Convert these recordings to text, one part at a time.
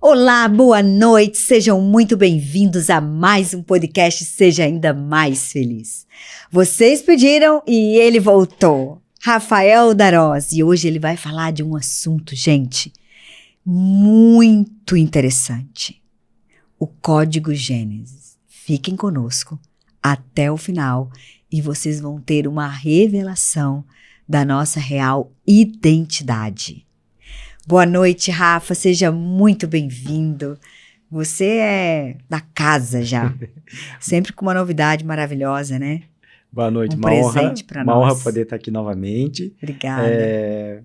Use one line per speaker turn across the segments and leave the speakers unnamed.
Olá, boa noite, sejam muito bem-vindos a mais um podcast Seja Ainda Mais Feliz. Vocês pediram e ele voltou, Rafael Darós, e hoje ele vai falar de um assunto, gente, muito interessante, o Código Gênesis. Fiquem conosco até o final e vocês vão ter uma revelação da nossa real identidade. Boa noite, Rafa, seja muito bem-vindo. Você é da casa já, sempre com uma novidade maravilhosa, né?
Boa noite,
presente para nós.
Uma honra poder estar aqui novamente.
Obrigada.
É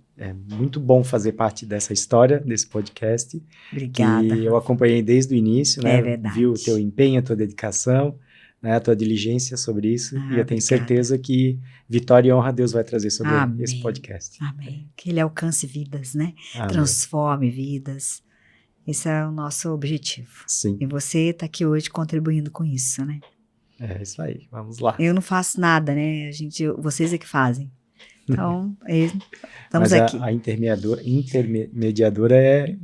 muito bom fazer parte dessa história, desse podcast.
Obrigada.
E eu acompanhei desde o início, né?
É verdade.
Vi o teu empenho, a tua dedicação, né? A tua diligência sobre isso. E eu tenho
obrigada.
Certeza que vitória e honra Deus vai trazer sobre esse podcast.
Amém. Que ele alcance vidas, né?
Amém.
Transforme vidas. Esse é o nosso objetivo.
Sim.
E você está aqui hoje contribuindo com isso, né?
É isso aí, vamos lá.
Eu não faço nada, né? Vocês é que fazem. Então, estamos
Mas
aqui.
A intermediadora é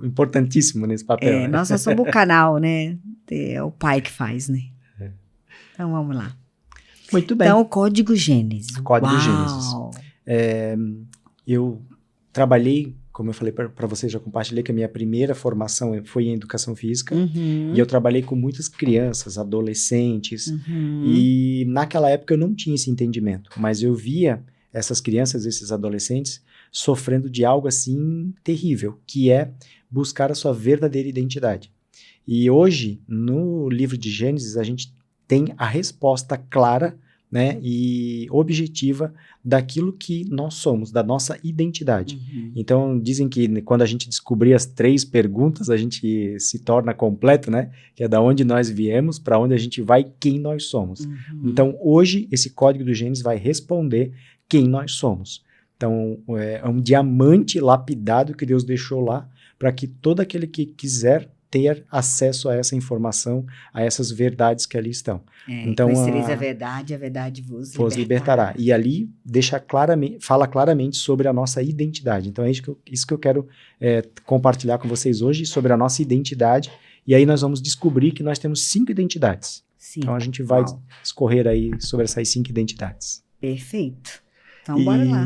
importantíssimo nesse papel. Né?
Nós só somos o canal, né? É o pai que faz, né? Então, vamos lá.
Muito bem.
Então, o Código Gênesis.
Código Gênesis. Eu trabalhei, como eu falei para vocês, já compartilhei que a minha primeira formação foi em educação física.
Uhum.
E eu trabalhei com muitas crianças, adolescentes.
Uhum.
E naquela época eu não tinha esse entendimento. Mas eu via essas crianças, esses adolescentes, sofrendo de algo assim terrível, que é buscar a sua verdadeira identidade. E hoje, no livro de Gênesis, a gente tem a resposta clara, né, e objetiva daquilo que nós somos, da nossa identidade.
Uhum.
Então, dizem que quando a gente descobrir as 3 perguntas, a gente se torna completo, né? Que é da onde nós viemos, para onde a gente vai, quem nós somos.
Uhum.
Então, hoje, esse Código do Gênesis vai responder quem nós somos. Então, é um diamante lapidado que Deus deixou lá, para que todo aquele que quiser ter acesso a essa informação, a essas verdades que ali estão.
Então, conhecereis a verdade vos
libertará. E ali fala claramente sobre a nossa identidade. Então é isso que eu quero compartilhar com vocês hoje, sobre a nossa identidade. E aí nós vamos descobrir que nós temos 5 identidades. Então a gente vai escorrer aí sobre essas 5 identidades.
Perfeito. Então bora lá.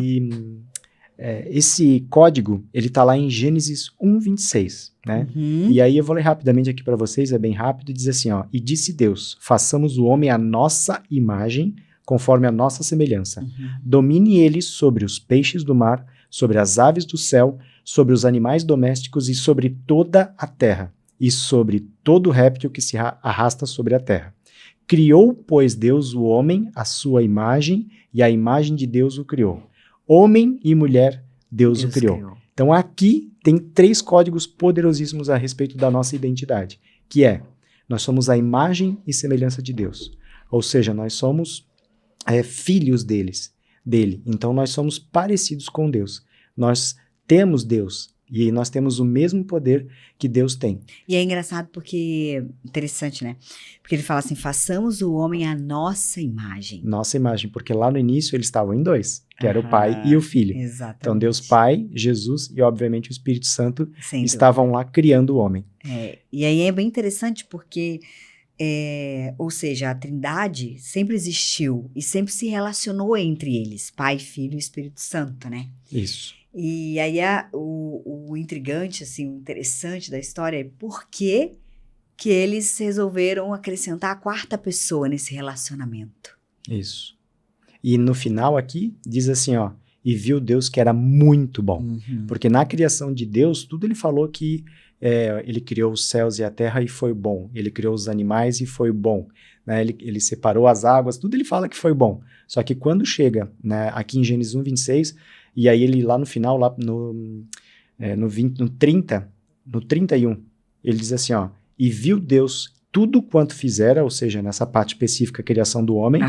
Esse código, ele está lá em Gênesis 1:26, né?
Uhum.
E aí eu vou ler rapidamente aqui para vocês, é bem rápido, e diz assim, ó: E disse Deus, façamos o homem à nossa imagem, conforme a nossa semelhança.
Uhum.
Domine ele sobre os peixes do mar, sobre as aves do céu, sobre os animais domésticos e sobre toda a terra, e sobre todo réptil que se arrasta sobre a terra. Criou, pois, Deus o homem à sua imagem, e a imagem de Deus o criou. Homem e mulher, Deus o criou. Então aqui tem 3 códigos poderosíssimos a respeito da nossa identidade, que é, nós somos a imagem e semelhança de Deus. Ou seja, nós somos filhos dele. Então nós somos parecidos com Deus. Nós temos Deus e nós temos o mesmo poder que Deus tem.
E é engraçado porque, interessante, né? Porque ele fala assim, façamos o homem à nossa imagem.
Nossa imagem, porque lá no início eles estavam em 2, que era o Pai e o Filho.
Exatamente.
Então Deus Pai, Jesus e obviamente o Espírito Santo
Sem
estavam lá criando o homem.
E aí é bem interessante porque, ou seja, a Trindade sempre existiu e sempre se relacionou entre eles, Pai, Filho e Espírito Santo, né?
Isso.
E aí o intrigante, assim, o interessante da história é por que eles resolveram acrescentar a 4ª pessoa nesse relacionamento.
Isso. E no final aqui diz assim, ó, e viu Deus que era muito bom.
Uhum.
Porque na criação de Deus, tudo ele falou que ele criou os céus e a terra e foi bom. Ele criou os animais e foi bom. Né? Ele separou as águas, tudo ele fala que foi bom. Só que quando chega, né, aqui em Gênesis 1:26, e aí ele lá no final, lá no 31, ele diz assim, ó, e viu Deus tudo quanto fizera, ou seja, nessa parte específica, a criação do homem,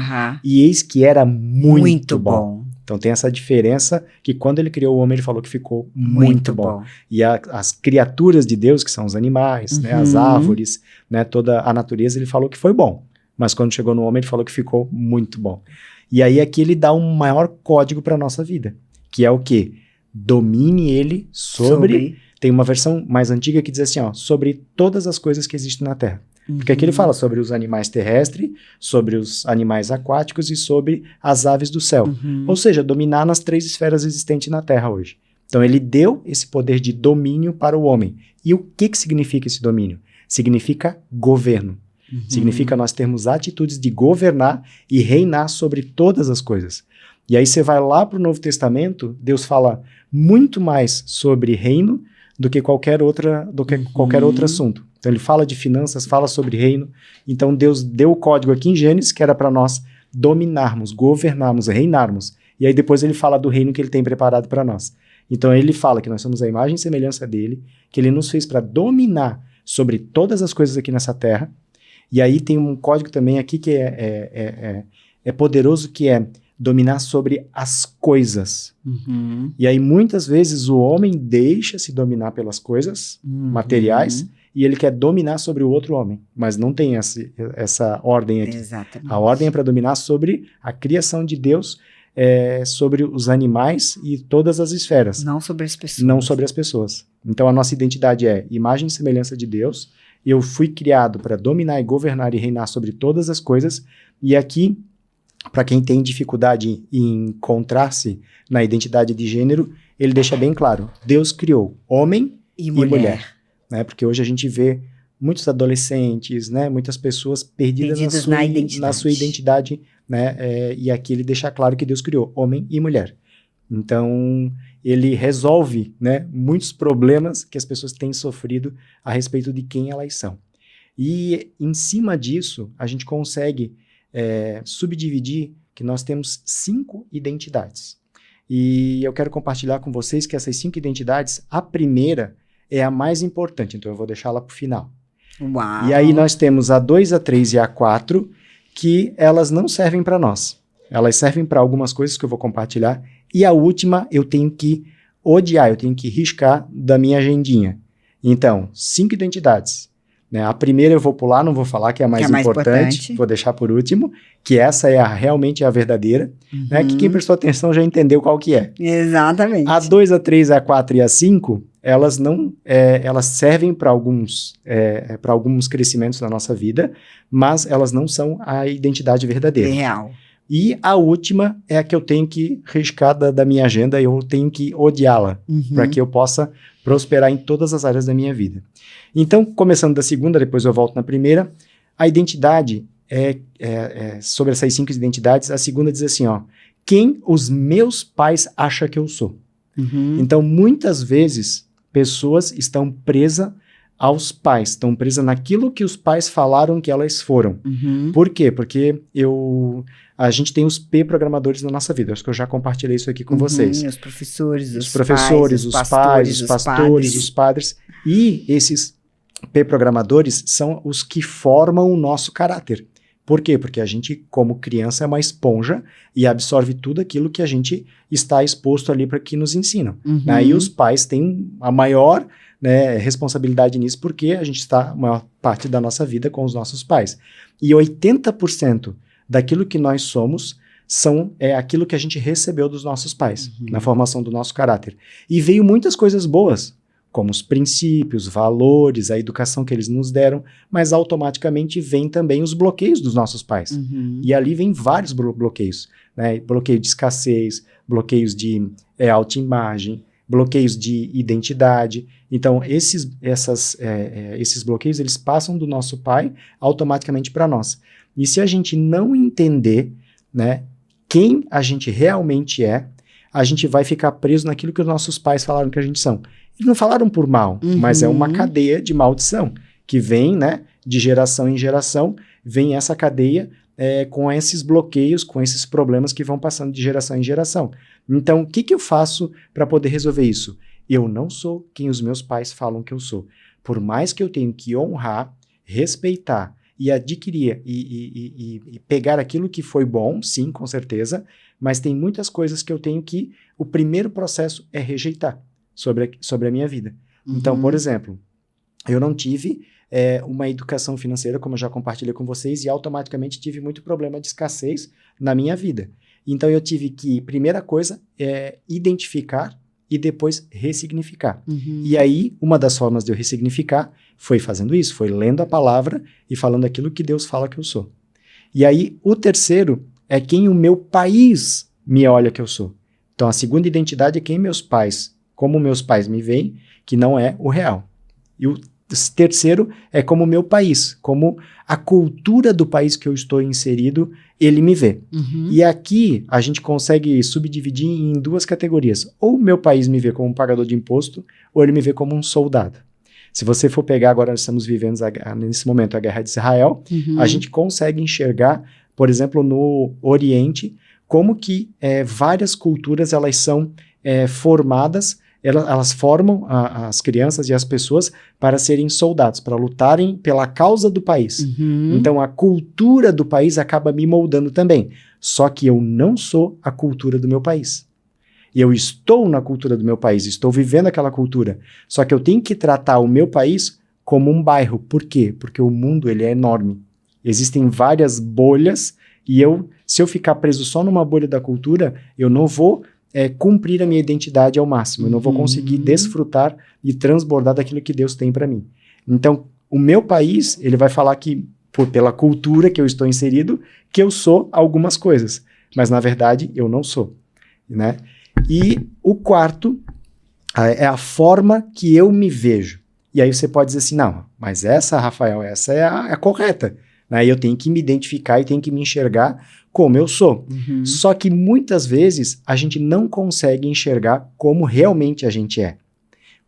e eis que era muito bom. Então tem essa diferença que quando ele criou o homem, ele falou que ficou muito bom. E as criaturas de Deus, que são os animais, né, as árvores, né, toda a natureza, ele falou que foi bom. Mas quando chegou no homem, ele falou que ficou muito bom. E aí aqui ele dá um maior código para a nossa vida, que é o quê? Domine ele sobre Tem uma versão mais antiga que diz assim, ó, sobre todas as coisas que existem na Terra. Porque aqui ele fala sobre os animais terrestres, sobre os animais aquáticos e sobre as aves do céu. Ou seja, dominar nas 3 esferas existentes na Terra hoje. Então ele deu esse poder de domínio para o homem. E o que significa esse domínio? Significa governo. Significa nós termos atitudes de governar e reinar sobre todas as coisas. E aí você vai lá para o Novo Testamento, Deus fala muito mais sobre reino do que qualquer outro assunto. Então ele fala de finanças, fala sobre reino. Então Deus deu o código aqui em Gênesis, que era para nós dominarmos, governarmos, reinarmos. E aí depois ele fala do reino que ele tem preparado para nós. Então ele fala que nós somos a imagem e semelhança dele, que ele nos fez para dominar sobre todas as coisas aqui nessa terra. E aí tem um código também aqui que é poderoso, que é dominar sobre as coisas. E aí muitas vezes o homem deixa se dominar pelas coisas materiais e ele quer dominar sobre o outro homem, mas não tem essa ordem aqui.
Exatamente.
A ordem é para dominar sobre a criação de Deus, sobre os animais e todas as esferas.
Não sobre as pessoas.
Não sobre as pessoas. Então a nossa identidade é imagem e semelhança de Deus. Eu fui criado para dominar e governar e reinar sobre todas as coisas. E aqui, para quem tem dificuldade em encontrar-se na identidade de gênero, ele deixa bem claro: Deus criou homem e mulher. Né? Porque hoje a gente vê muitos adolescentes, né? Muitas pessoas perdidas na sua identidade. Né? E aqui ele deixa claro que Deus criou homem e mulher. Então, ele resolve, né, muitos problemas que as pessoas têm sofrido a respeito de quem elas são. E, em cima disso, a gente consegue subdividir que nós temos 5 identidades. E eu quero compartilhar com vocês que essas 5 identidades, a primeira é a mais importante, então eu vou deixá-la para o final.
Uau.
E aí nós temos a 2, a 3 e a 4, que elas não servem para nós. Elas servem para algumas coisas que eu vou compartilhar. E a última eu tenho que odiar, eu tenho que riscar da minha agendinha. Então, 5 identidades. Né? A primeira eu vou pular, não vou falar, que é a mais importante. Vou deixar por último, que essa é realmente a verdadeira. Né? Que quem prestou atenção já entendeu qual que é.
Exatamente.
A 2, a 3, a 4 e a 5, elas não, elas servem para alguns crescimentos na nossa vida, mas elas não são a identidade verdadeira.
Real.
E a última é a que eu tenho que riscar da minha agenda, eu tenho que odiá-la, para que eu possa prosperar em todas as áreas da minha vida. Então, começando da segunda, depois eu volto na primeira, a identidade sobre essas 5 identidades, a segunda diz assim, ó, quem os meus pais acham que eu sou. Então, muitas vezes, pessoas estão presas aos pais, estão presas naquilo que os pais falaram que elas foram. Por quê? Porque a gente tem os P-programadores na nossa vida. Acho que eu já compartilhei isso aqui com vocês.
Os professores,
os pais, os pastores, os padres. E esses P-programadores são os que formam o nosso caráter. Por quê? Porque a gente, como criança, é uma esponja e absorve tudo aquilo que a gente está exposto ali para que nos ensinam. Aí os pais têm a maior responsabilidade nisso, porque a gente está a maior parte da nossa vida com os nossos pais. E 80% daquilo que nós somos é aquilo que a gente recebeu dos nossos pais, na formação do nosso caráter. E veio muitas coisas boas, como os princípios, valores, a educação que eles nos deram, mas automaticamente vem também os bloqueios dos nossos pais. E ali vem vários bloqueios, né? Bloqueio de escassez, bloqueios de autoimagem, bloqueios de identidade. Então, esses bloqueios, eles passam do nosso pai automaticamente para nós. E se a gente não entender, né, quem a gente realmente é, a gente vai ficar preso naquilo que os nossos pais falaram que a gente são. Eles não falaram por mal, mas é uma cadeia de maldição que vem, né, de geração em geração, vem essa cadeia com esses bloqueios, com esses problemas que vão passando de geração em geração. Então, o que eu faço para poder resolver isso? Eu não sou quem os meus pais falam que eu sou. Por mais que eu tenha que honrar, respeitar e adquirir e pegar aquilo que foi bom, sim, com certeza, mas tem muitas coisas que eu tenho que... O primeiro processo é rejeitar sobre a minha vida. Então, por exemplo, eu não tive uma educação financeira, como eu já compartilhei com vocês, e automaticamente tive muito problema de escassez na minha vida. Então, eu tive que, primeira coisa, identificar e depois ressignificar.
Uhum.
E aí, uma das formas de eu ressignificar foi fazendo isso, foi lendo a palavra e falando aquilo que Deus fala que eu sou. E aí, o terceiro é quem o meu país me olha que eu sou. Então, a segunda identidade é quem meus pais, como meus pais me veem, que não é o real. E o terceiro é como o meu país, como a cultura do país que eu estou inserido, ele me vê.
Uhum.
E aqui a gente consegue subdividir em duas categorias. Ou o meu país me vê como um pagador de imposto, ou ele me vê como um soldado. Se você for pegar, agora nós estamos vivendo nesse momento a guerra de Israel,
Uhum.
a gente consegue enxergar, por exemplo, no Oriente, como que várias culturas elas são formadas, elas formam as crianças e as pessoas para serem soldados, para lutarem pela causa do país.
Uhum.
Então, a cultura do país acaba me moldando também. Só que eu não sou a cultura do meu país. E eu estou na cultura do meu país, estou vivendo aquela cultura. Só que eu tenho que tratar o meu país como um bairro. Por quê? Porque o mundo ele é enorme. Existem várias bolhas e se eu ficar preso só numa bolha da cultura, eu não vou cumprir a minha identidade ao máximo. Eu não vou conseguir desfrutar e transbordar daquilo que Deus tem para mim. Então, o meu país, ele vai falar que, pela cultura que eu estou inserido, que eu sou algumas coisas. Mas, na verdade, eu não sou. Né? E o quarto é a forma que eu me vejo. E aí você pode dizer assim, não, mas essa, Rafael, essa é a correta. Né? Eu tenho que me identificar e tenho que me enxergar como eu sou.
Uhum.
Só que muitas vezes a gente não consegue enxergar como realmente a gente é.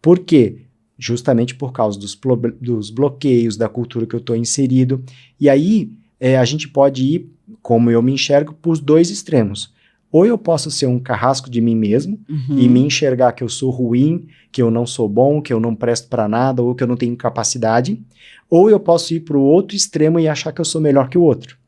Por quê? Justamente por causa dos bloqueios, da cultura que eu estou inserido. E aí a gente pode ir, como eu me enxergo, por os dois extremos. Ou eu posso ser um carrasco de mim mesmo e me enxergar que eu sou ruim, que eu não sou bom, que eu não presto para nada ou que eu não tenho capacidade. Ou eu posso ir para o outro extremo e achar que eu sou melhor que o outro.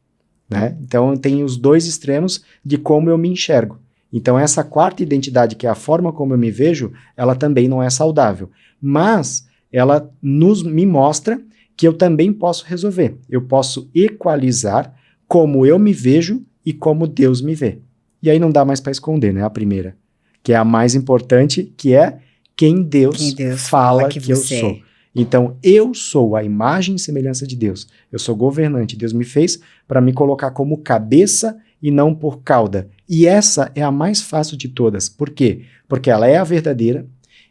Né? Então, tem os dois extremos de como eu me enxergo. Então, essa quarta identidade, que é a forma como eu me vejo, ela também não é saudável. Mas, ela me mostra que eu também posso resolver. Eu posso equalizar como eu me vejo e como Deus me vê. E aí não dá mais para esconder, né? A primeira, que é a mais importante, que é quem Deus fala que eu sou. Então, eu sou a imagem e semelhança de Deus. Eu sou governante. Deus me fez para me colocar como cabeça e não por cauda. E essa é a mais fácil de todas. Por quê? Porque ela é a verdadeira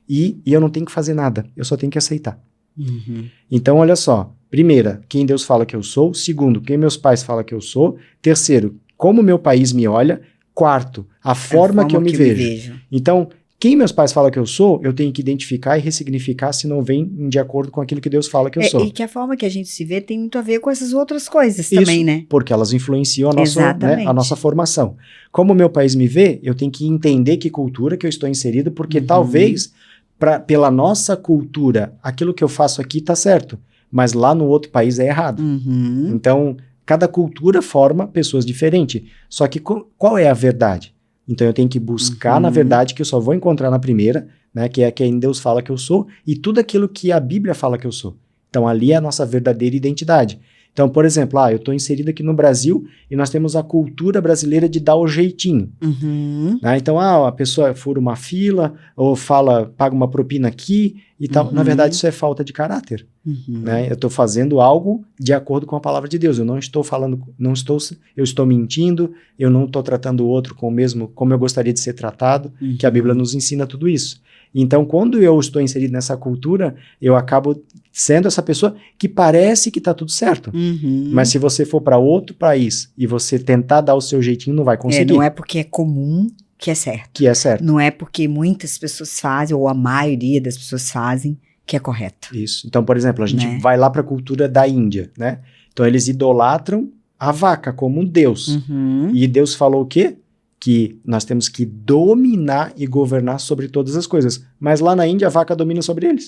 e eu não tenho que fazer nada. Eu só tenho que aceitar.
Uhum.
Então, olha só. Primeira, quem Deus fala que eu sou. Segundo, quem meus pais falam que eu sou. Terceiro, como meu país me olha. Quarto, a forma que eu me vejo. Então, quem meus pais falam que eu sou, eu tenho que identificar e ressignificar se não vem de acordo com aquilo que Deus fala que eu sou.
E que a forma que a gente se vê tem muito a ver com essas outras coisas também, né?
Porque elas influenciam a nossa formação. Como meu país me vê, eu tenho que entender que cultura que eu estou inserido, porque talvez, pela nossa cultura, aquilo que eu faço aqui está certo, mas lá no outro país é errado. Então, cada cultura forma pessoas diferentes. Só que qual é a verdade? Então eu tenho que buscar na verdade, que eu só vou encontrar na primeira, né, que é quem Deus fala que eu sou, e tudo aquilo que a Bíblia fala que eu sou. Então ali é a nossa verdadeira identidade. Então, por exemplo, eu estou inserido aqui no Brasil e nós temos a cultura brasileira de dar o jeitinho. Né? Então, a pessoa fura uma fila ou paga uma propina aqui e tal. Na verdade, isso é falta de caráter. Né? Eu estou fazendo algo de acordo com a palavra de Deus. Eu não estou falando, eu estou mentindo, eu não estou tratando o outro como eu gostaria de ser tratado, que a Bíblia nos ensina tudo isso. Então, quando eu estou inserido nessa cultura, eu acabo sendo essa pessoa que parece que está tudo certo. Mas se você for para outro país e você tentar dar o seu jeitinho, não vai conseguir.
Não é porque é comum que é certo.
Que é certo.
Não é porque muitas pessoas fazem, ou a maioria das pessoas fazem, que é correto.
Isso. Então, por exemplo, a gente vai lá para a cultura da Índia, né? Então, eles idolatram a vaca como um deus. E Deus falou o quê? Que nós temos que dominar e governar sobre todas as coisas. Mas lá na Índia, a vaca domina sobre eles.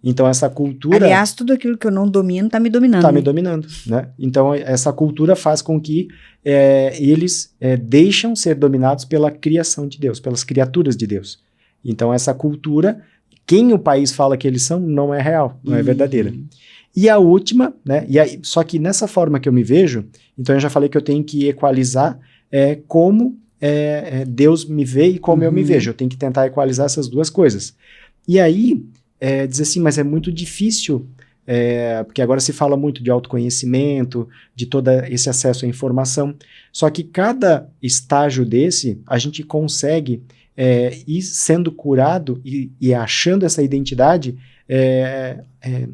Então, essa cultura...
Aliás, tudo aquilo que eu não domino está me dominando.
Está me dominando, né? Então, essa cultura faz com que eles deixam ser dominados pela criação de Deus, pelas criaturas de Deus. Então, essa cultura, quem o país fala que eles são, não é real, não é verdadeira. E a última, né? Só que nessa forma que eu me vejo, então eu já falei que eu tenho que equalizar como Deus me vê e como eu me vejo. Eu tenho que tentar equalizar essas duas coisas. E aí, dizer assim, mas é muito difícil, porque agora se fala muito de autoconhecimento, de todo esse acesso à informação. Só que cada estágio desse, a gente consegue ir sendo curado e achando essa identidade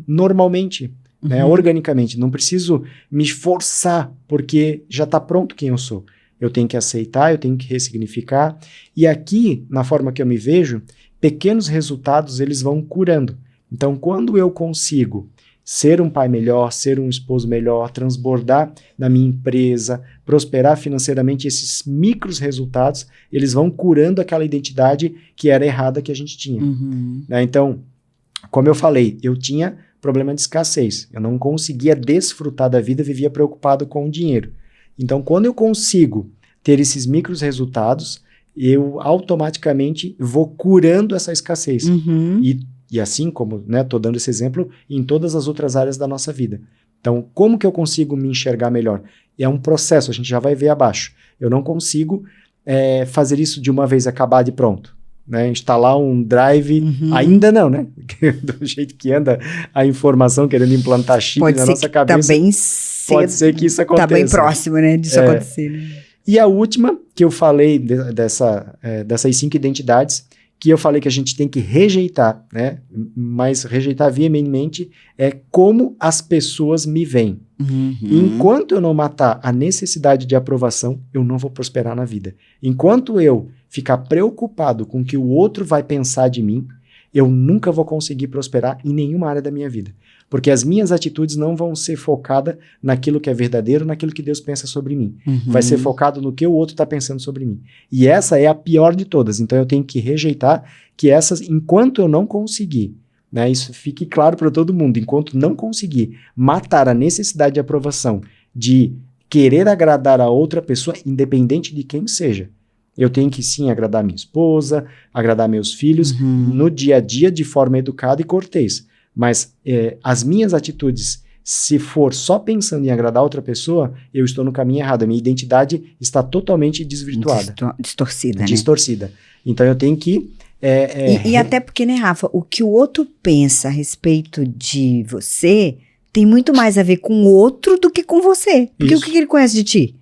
normalmente, né, organicamente. Não preciso me esforçar, porque já está pronto quem eu sou. Eu tenho que aceitar, eu tenho que ressignificar. E aqui, na forma que eu me vejo, pequenos resultados, eles vão curando. Então, quando eu consigo ser um pai melhor, ser um esposo melhor, transbordar na minha empresa, prosperar financeiramente, esses micros resultados, eles vão curando aquela identidade que era errada que a gente tinha. Né? Então, como eu falei, eu tinha problema de escassez. Eu não conseguia desfrutar da vida, vivia preocupado com o dinheiro. Então, quando eu consigo ter esses micros resultados, eu automaticamente vou curando essa escassez. E assim como, né, estou dando esse exemplo, em todas as outras áreas da nossa vida. Então, como que eu consigo me enxergar melhor? É um processo, a gente já vai ver abaixo. Eu não consigo fazer isso de uma vez, acabar de pronto. Né? Instalar um drive, ainda não, né? Do jeito que anda a informação, querendo implantar chip na nossa cabeça.
Tá bem cedo,
pode ser que isso aconteça.
Tá bem próximo, né, disso acontecer. Né?
E a última, que eu falei dessas 5 identidades, que eu falei que a gente tem que rejeitar, né? Mas rejeitar veementemente é como as pessoas me veem. Enquanto eu não matar a necessidade de aprovação, eu não vou prosperar na vida. Enquanto eu ficar preocupado com o que o outro vai pensar de mim, eu nunca vou conseguir prosperar em nenhuma área da minha vida. Porque as minhas atitudes não vão ser focadas naquilo que é verdadeiro, naquilo que Deus pensa sobre mim. Vai ser focado no que o outro está pensando sobre mim. E essa é a pior de todas. Então eu tenho que rejeitar que essas, enquanto eu não conseguir, né, isso fique claro para todo mundo, enquanto não conseguir matar a necessidade de aprovação, de querer agradar a outra pessoa, independente de quem seja, eu tenho que sim agradar minha esposa, agradar meus filhos, no dia a dia de forma educada e cortês. Mas as minhas atitudes, se for só pensando em agradar outra pessoa, eu estou no caminho errado. A minha identidade está totalmente desvirtuada.
Distorcida, né?
Distorcida. Então eu tenho que...
E até porque, né, Rafa, o que o outro pensa a respeito de você tem muito mais a ver com o outro do que com você. Porque o que ele conhece de ti?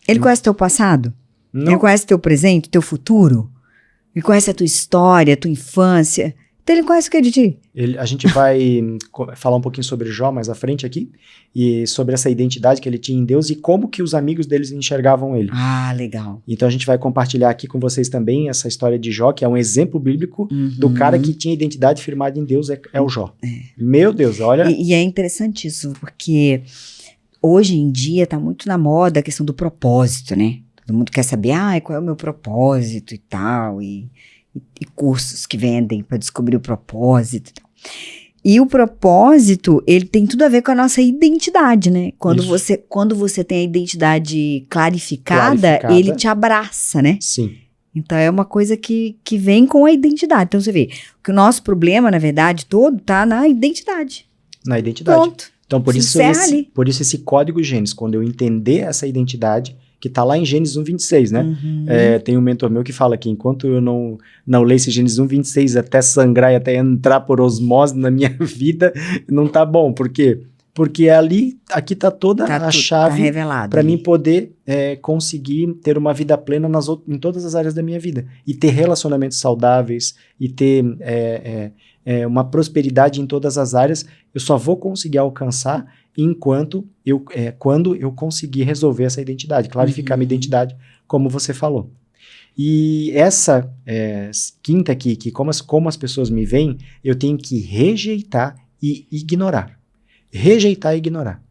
Ele conhece teu passado? Não. Ele conhece teu presente, teu futuro? Ele conhece a tua história, a tua infância? Então ele conhece o que é de ti?
A gente vai falar um pouquinho sobre Jó mais à frente aqui, e sobre essa identidade que ele tinha em Deus e como que os amigos deles enxergavam ele.
Ah, legal.
Então a gente vai compartilhar aqui com vocês também essa história de Jó, que é um exemplo bíblico do cara que tinha identidade firmada em Deus, é o Jó. Meu Deus, olha...
E é interessantíssimo, porque hoje em dia tá muito na moda a questão do propósito, né? Todo mundo quer saber, qual é o meu propósito e tal, e cursos que vendem para descobrir o propósito e tal. E o propósito, ele tem tudo a ver com a nossa identidade, né? Quando você tem a identidade clarificada, ele te abraça, né?
Sim.
Então é uma coisa que vem com a identidade. Então você vê que o nosso problema, na verdade, todo tá na identidade.
Na identidade.
Pronto.
Então por isso esse código Gênesis, quando eu entender essa identidade, que está lá em Gênesis 1:26, né? Tem um mentor meu que fala que enquanto eu não ler esse Gênesis 1:26 até sangrar e até entrar por osmose na minha vida, não tá bom. Por quê? Porque aqui tá toda a chave para mim poder conseguir ter uma vida plena em todas as áreas da minha vida. E ter relacionamentos saudáveis, e ter uma prosperidade em todas as áreas. Eu só vou conseguir alcançar quando eu conseguir resolver essa identidade, clarificar minha identidade, como você falou. E essa quinta aqui, que como as pessoas me veem, eu tenho que rejeitar e ignorar. Rejeitar e ignorar.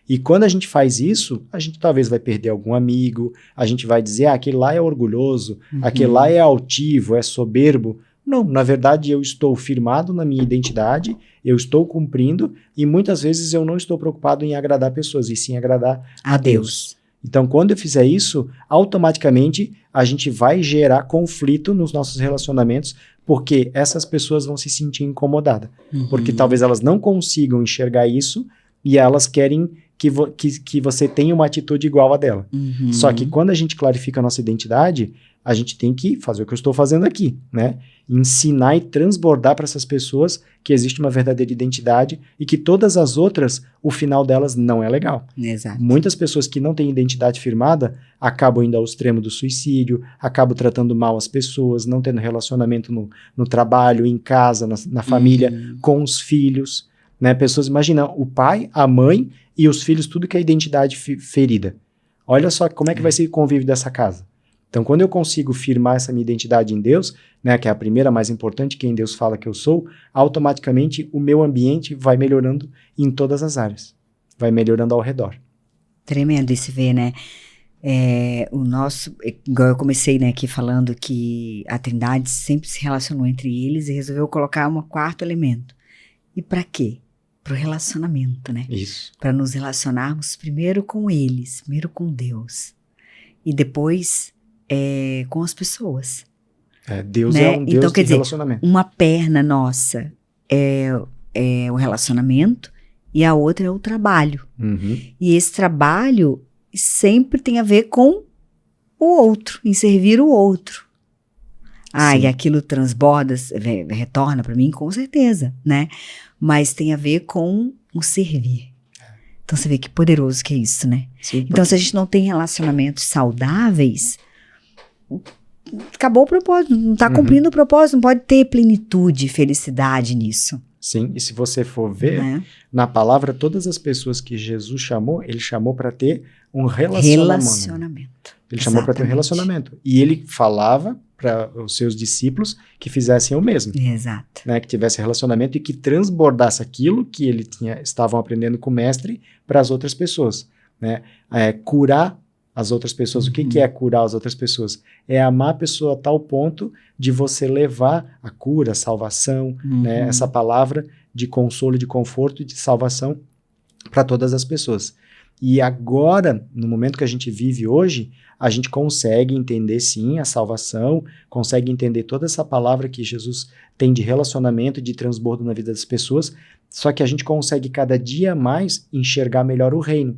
E quando a gente faz isso, a gente talvez vai perder algum amigo, a gente vai dizer, aquele lá é orgulhoso, aquele lá é altivo, é soberbo. Não, na verdade eu estou firmado na minha identidade, eu estou cumprindo e muitas vezes eu não estou preocupado em agradar pessoas, e sim agradar a Deus. Então, quando eu fizer isso, automaticamente a gente vai gerar conflito nos nossos relacionamentos, porque essas pessoas vão se sentir incomodadas. Porque talvez elas não consigam enxergar isso e elas querem que você tenha uma atitude igual a dela.
Uhum.
Só que quando a gente clarifica a nossa identidade, a gente tem que fazer o que eu estou fazendo aqui, né? Ensinar e transbordar para essas pessoas que existe uma verdadeira identidade e que todas as outras, o final delas não é legal.
Exato.
Muitas pessoas que não têm identidade firmada acabam indo ao extremo do suicídio, acabam tratando mal as pessoas, não tendo relacionamento no trabalho, em casa, na família, com os filhos, né? Pessoas, imagina, o pai, a mãe e os filhos, tudo que é identidade ferida. Olha só como é que vai ser o convívio dessa casa. Então, quando eu consigo firmar essa minha identidade em Deus, né, que é a primeira mais importante, quem Deus fala que eu sou, automaticamente o meu ambiente vai melhorando em todas as áreas. Vai melhorando ao redor.
Tremendo esse ver, né? O nosso, igual eu comecei, né, aqui falando que a Trindade sempre se relacionou entre eles e resolveu colocar um quarto elemento. E para quê? Para o relacionamento, né?
Isso.
Para nos relacionarmos primeiro com eles, primeiro com Deus. E depois com as pessoas.
Deus,
né?
é um Deus
então, quer
de
dizer,
relacionamento.
uma perna nossa é o relacionamento e a outra é o trabalho.
Uhum.
E esse trabalho sempre tem a ver com o outro, em servir o outro. E aquilo transborda, retorna para mim, com certeza, né? Mas tem a ver com o servir. Então você vê que poderoso que é isso, né?
Sim,
então se a gente não tem relacionamentos saudáveis, acabou o propósito, não está cumprindo o propósito, não pode ter plenitude, felicidade nisso.
Sim, e se você for ver,
né?
Na palavra, todas as pessoas que Jesus chamou, ele chamou para ter um relacionamento. Ele chamou para ter um relacionamento. E ele falava para os seus discípulos que fizessem o mesmo.
Exato.
Né, que tivesse relacionamento e que transbordasse aquilo que ele estavam aprendendo com o mestre para as outras pessoas. Né? Curar as outras pessoas. O que é curar as outras pessoas? É amar a pessoa a tal ponto de você levar a cura, a salvação, né? Essa palavra de consolo, de conforto e de salvação para todas as pessoas. E agora, no momento que a gente vive hoje, a gente consegue entender sim a salvação, consegue entender toda essa palavra que Jesus tem de relacionamento e de transbordo na vida das pessoas, só que a gente consegue cada dia mais enxergar melhor o reino.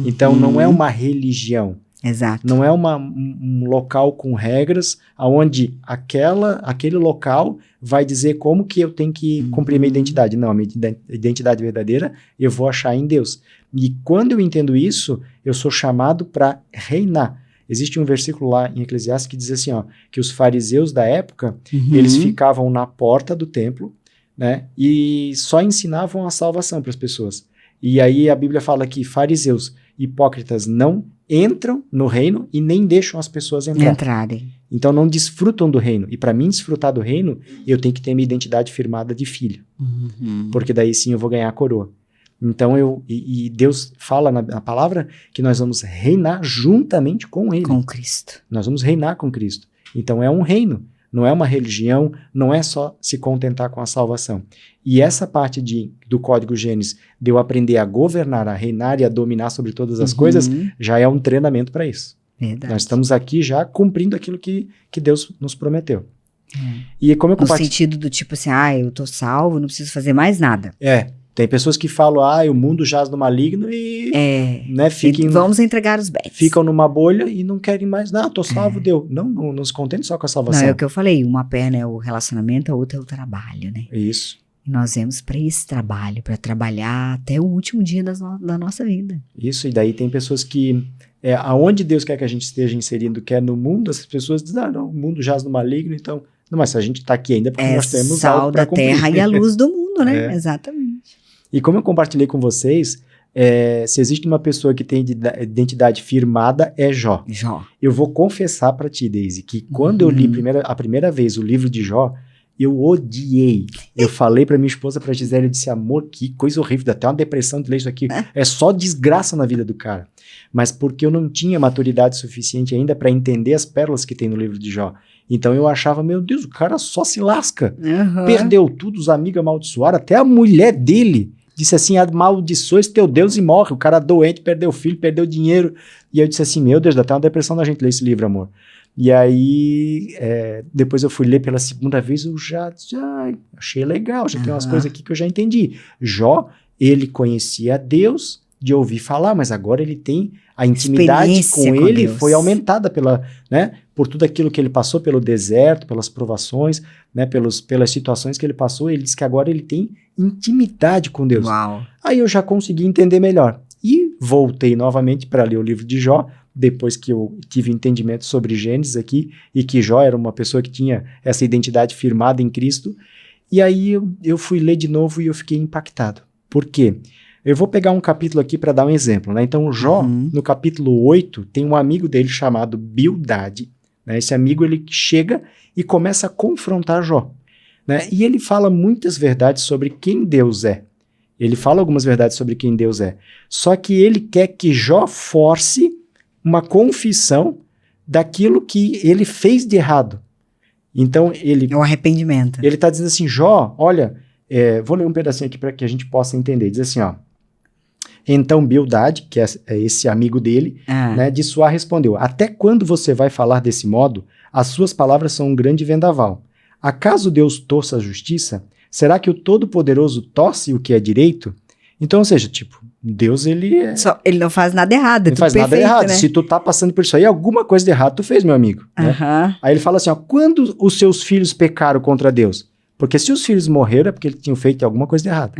Então não é uma religião.
Exato.
Não é um local com regras, onde aquele local vai dizer como que eu tenho que cumprir minha identidade. Não, a minha identidade verdadeira eu vou achar em Deus. E quando eu entendo isso, eu sou chamado para reinar. Existe um versículo lá em Eclesiastes que diz assim, que os fariseus da época, eles ficavam na porta do templo, né, e só ensinavam a salvação para as pessoas. E aí a Bíblia fala que fariseus hipócritas não entram no reino e nem deixam as pessoas entrarem. Então não desfrutam do reino. E para mim desfrutar do reino, eu tenho que ter minha identidade firmada de filho. Porque daí sim eu vou ganhar a coroa. Então e Deus fala na palavra que nós vamos reinar juntamente com Ele.
Com Cristo.
Nós vamos reinar com Cristo. Então é um reino. Não é uma religião, não é só se contentar com a salvação. E essa parte do Código Gênesis, de eu aprender a governar, a reinar e a dominar sobre todas as coisas, já é um treinamento para isso.
Verdade.
Nós estamos aqui já cumprindo aquilo que Deus nos prometeu. E como eu
no sentido do tipo assim, eu tô salvo, não preciso fazer mais nada.
Tem pessoas que falam, o mundo jaz no maligno e né,
vamos entregar os bens.
Ficam numa bolha e não querem mais. Não, tô salvo, deu. Não se contente só com a salvação.
Não, é o que eu falei, uma perna é o relacionamento, a outra é o trabalho, né?
Isso.
E nós vemos para esse trabalho, para trabalhar até o último dia da nossa vida.
Isso, e daí tem pessoas que, aonde Deus quer que a gente esteja inserindo, quer no mundo, essas pessoas dizem, não, o mundo jaz no maligno, então... Não, mas se a gente está aqui ainda, porque nós temos
sal da terra e a luz do mundo, né? Exatamente.
E como eu compartilhei com vocês, se existe uma pessoa que tem identidade firmada, é Jó. Eu vou confessar para ti, Daisy, que quando eu li a primeira vez o livro de Jó, eu odiei. Eu falei para minha esposa, para Gisele, eu disse, amor, que coisa horrível, dá até uma depressão de ler isso aqui. É só desgraça na vida do cara. Mas porque eu não tinha maturidade suficiente ainda para entender as pérolas que tem no livro de Jó. Então eu achava, meu Deus, o cara só se lasca. Perdeu tudo, os amigos amaldiçoaram, até a mulher dele disse assim, amaldiçoa esse teu Deus e morre. O cara doente, perdeu filho, perdeu dinheiro. E eu disse assim, meu Deus, dá até uma depressão na gente ler esse livro, amor. E aí, depois eu fui ler pela segunda vez, eu já achei legal, já tem umas coisas aqui que eu já entendi. Jó Ele conhecia Deus de ouvir falar, mas agora ele tem a intimidade com ele,
Deus.
foi aumentada por tudo aquilo que ele passou, pelo deserto, pelas provações, né, pelas situações que ele passou. Ele diz que agora ele tem intimidade com Deus.
Uau.
Aí eu já consegui entender melhor. E voltei novamente para ler o livro de Jó, depois que eu tive entendimento sobre Gênesis aqui, e que Jó era uma pessoa que tinha essa identidade firmada em Cristo. E aí eu fui ler de novo e eu fiquei impactado. Por quê? Eu vou pegar um capítulo aqui para dar um exemplo, né? Então, Jó, no capítulo 8, tem um amigo dele chamado Bildade, né? Esse amigo, ele chega e começa a confrontar Jó, né? E ele fala muitas verdades sobre quem Deus é. Ele fala algumas verdades sobre quem Deus é. Só que ele quer que Jó force uma confissão daquilo que ele fez de errado. Então,
É o arrependimento.
ele está dizendo assim, Jó, olha, vou ler um pedacinho aqui para que a gente possa entender. Diz assim, ó. Então Bildade, que é esse amigo dele, né, de Suá respondeu, até quando você vai falar desse modo? As suas palavras são um grande vendaval. Acaso Deus torça a justiça? Será que o Todo-Poderoso torce o que é direito? Então, ou seja, tipo, Deus, ele
ele não faz nada errado,
não faz
perfeito,
nada errado.
né?
Se tu tá passando por isso aí, alguma coisa de errado tu fez, meu amigo. Né? Aí ele fala assim, ó, quando os seus filhos pecaram contra Deus? Porque se os filhos morreram é porque eles tinham feito alguma coisa de errado.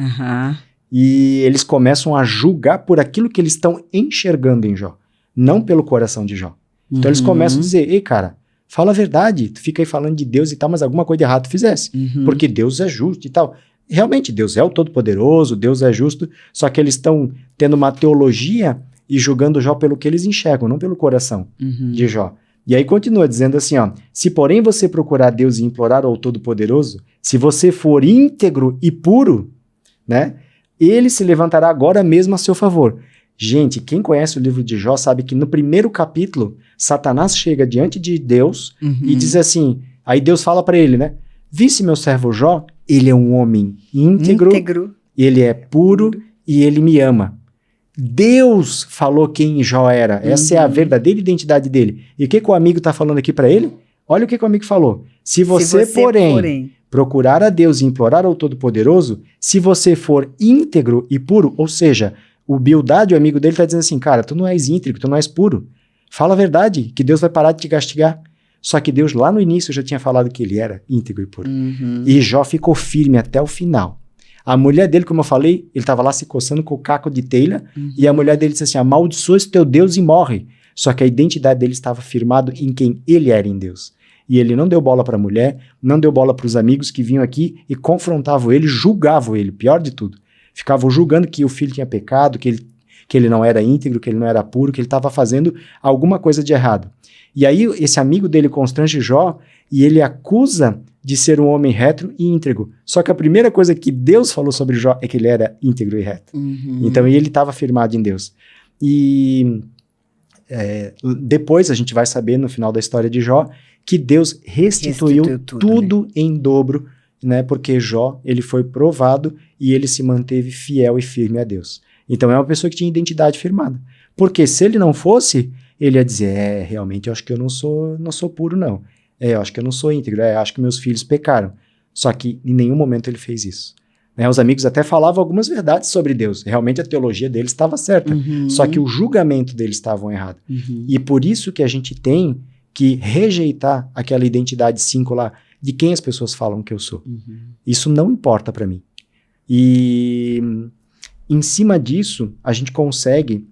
E eles começam a julgar por aquilo que eles estão enxergando em Jó, não pelo coração de Jó. Então eles começam a dizer, ei cara, fala a verdade, tu fica aí falando de Deus e tal, mas alguma coisa de errado tu fizesse, porque Deus é justo e tal. Realmente, Deus é o Todo-Poderoso, Deus é justo, só que eles estão tendo uma teologia e julgando Jó pelo que eles enxergam, não pelo coração de Jó. E aí continua dizendo assim, ó, se porém você procurar Deus e implorar ao Todo-Poderoso, se você for íntegro e puro, né, ele se levantará agora mesmo a seu favor. Gente, quem conhece o livro de Jó sabe que no primeiro capítulo, Satanás chega diante de Deus e diz assim, aí Deus fala para ele, né, visse meu servo Jó, ele é um homem íntegro, ele é puro e ele me ama. Deus falou quem Jó era. Essa é a verdadeira identidade dele. E o que o amigo está falando aqui para ele? Olha o que o amigo falou. Se você, porém, procurar a Deus e implorar ao Todo-Poderoso, se você for íntegro e puro, ou seja, o Bildade, o amigo dele, está dizendo assim, cara, tu não és íntegro, tu não és puro. Fala a verdade, que Deus vai parar de te castigar. Só que Deus lá no início já tinha falado que ele era íntegro e puro. E Jó ficou firme até o final. A mulher dele, como eu falei, ele estava lá se coçando com o caco de telha, e a mulher dele disse assim, amaldiçoa-se teu Deus e morre. Só que a identidade dele estava firmada em quem ele era em Deus. E ele não deu bola para a mulher, não deu bola para os amigos que vinham aqui e confrontavam ele, julgavam ele, pior de tudo. Ficavam julgando que o filho tinha pecado, que ele não era íntegro, que ele não era puro, que ele estava fazendo alguma coisa de errado. E aí esse amigo dele constrange Jó e ele acusa de ser um homem reto e íntegro. Só que a primeira coisa que Deus falou sobre Jó é que ele era íntegro e reto. Então ele estava firmado em Deus. E depois a gente vai saber no final da história de Jó que Deus restituiu tudo, né, em dobro, né, porque Jó ele foi provado e ele se manteve fiel e firme a Deus. Então é uma pessoa que tinha identidade firmada. Porque se ele não fosse, ele ia dizer, realmente eu acho que eu não sou puro não. Eu acho que eu não sou íntegro, acho que meus filhos pecaram. Só que em nenhum momento ele fez isso. Né, os amigos até falavam algumas verdades sobre Deus. Realmente a teologia deles estava certa. Só que o julgamento deles estava errado. E por isso que a gente tem que rejeitar aquela identidade singular de quem as pessoas falam que eu sou. Isso não importa para mim. E em cima disso, a gente consegue